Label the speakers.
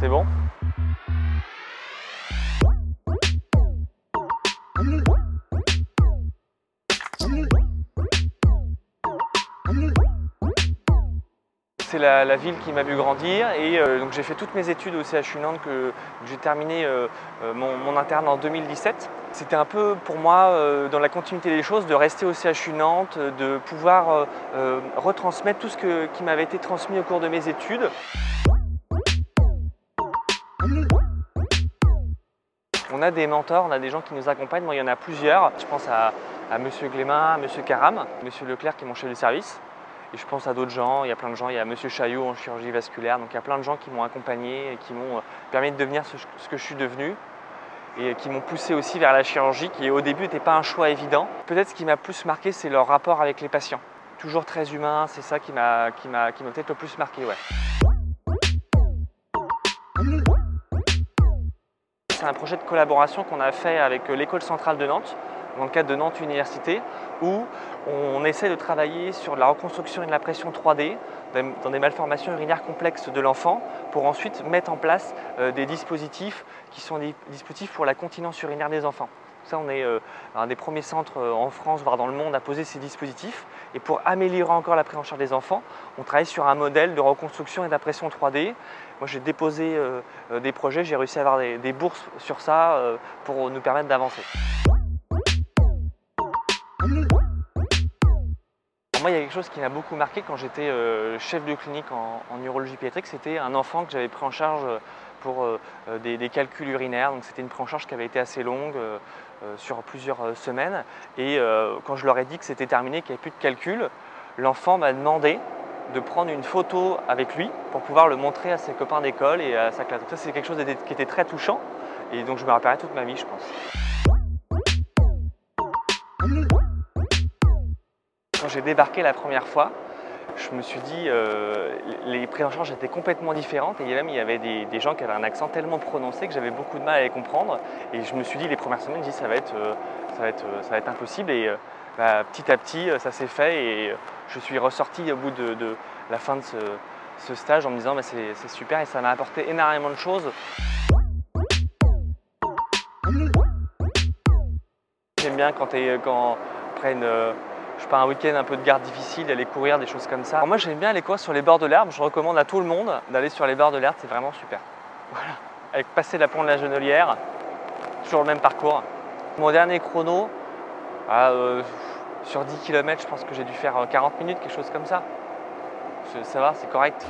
Speaker 1: C'est bon? C'est la ville qui m'a vu grandir et donc j'ai fait toutes mes études au CHU Nantes que j'ai terminé mon interne en 2017. C'était un peu pour moi, dans la continuité des choses, de rester au CHU Nantes, de pouvoir retransmettre tout ce qui m'avait été transmis au cours de mes études. On a des mentors, on a des gens qui nous accompagnent. Moi, il y en a plusieurs. Je pense à Monsieur Glémin, à Monsieur Caram, Monsieur Leclerc qui est mon chef de service. Et je pense à d'autres gens, il y a plein de gens, il y a Monsieur Chaillot en chirurgie vasculaire, donc il y a plein de gens qui m'ont accompagné et qui m'ont permis de devenir ce que je suis devenu et qui m'ont poussé aussi vers la chirurgie qui au début n'était pas un choix évident. Peut-être ce qui m'a plus marqué, c'est leur rapport avec les patients. Toujours très humain, c'est ça qui m'a peut-être le plus marqué, ouais. C'est un projet de collaboration qu'on a fait avec l'École centrale de Nantes, dans le cadre de Nantes Université, où on essaie de travailler sur la reconstruction et de la pression 3D dans des malformations urinaires complexes de l'enfant pour ensuite mettre en place des dispositifs qui sont des dispositifs pour la continence urinaire des enfants. Ça, on est un des premiers centres en France, voire dans le monde, à poser ces dispositifs. Et pour améliorer encore la prise en charge des enfants, on travaille sur un modèle de reconstruction et d'impression 3D. Moi, j'ai déposé des projets, j'ai réussi à avoir des bourses sur ça pour nous permettre d'avancer. Moi, il y a quelque chose qui m'a beaucoup marqué quand j'étais chef de clinique en urologie pédiatrique, c'était un enfant que j'avais pris en charge pour des calculs urinaires. Donc c'était une prise en charge qui avait été assez longue, sur plusieurs semaines. Et quand je leur ai dit que c'était terminé, qu'il n'y avait plus de calculs, l'enfant m'a demandé de prendre une photo avec lui pour pouvoir le montrer à ses copains d'école et à sa classe. Donc ça, c'est quelque chose qui était très touchant et donc je me rappellerai toute ma vie, je pense. Quand j'ai débarqué la première fois, je me suis dit les prises en charge étaient complètement différentes et il y avait des gens qui avaient un accent tellement prononcé que j'avais beaucoup de mal à les comprendre. Et je me suis dit les premières semaines, ça va être impossible. Et petit à petit, ça s'est fait et je suis ressorti au bout de la fin de ce stage en me disant c'est super et ça m'a apporté énormément de choses. J'aime bien quand après je pars un week-end un peu de garde difficile, d'aller courir, des choses comme ça. Alors moi j'aime bien aller courir sur les bords de l'Erdre, je recommande à tout le monde d'aller sur les bords de l'Erdre, c'est vraiment super. Voilà. Avec passer la pont de la Genolière, toujours le même parcours. Mon dernier chrono, sur 10 km, je pense que j'ai dû faire 40 minutes, quelque chose comme ça. Ça va, c'est correct.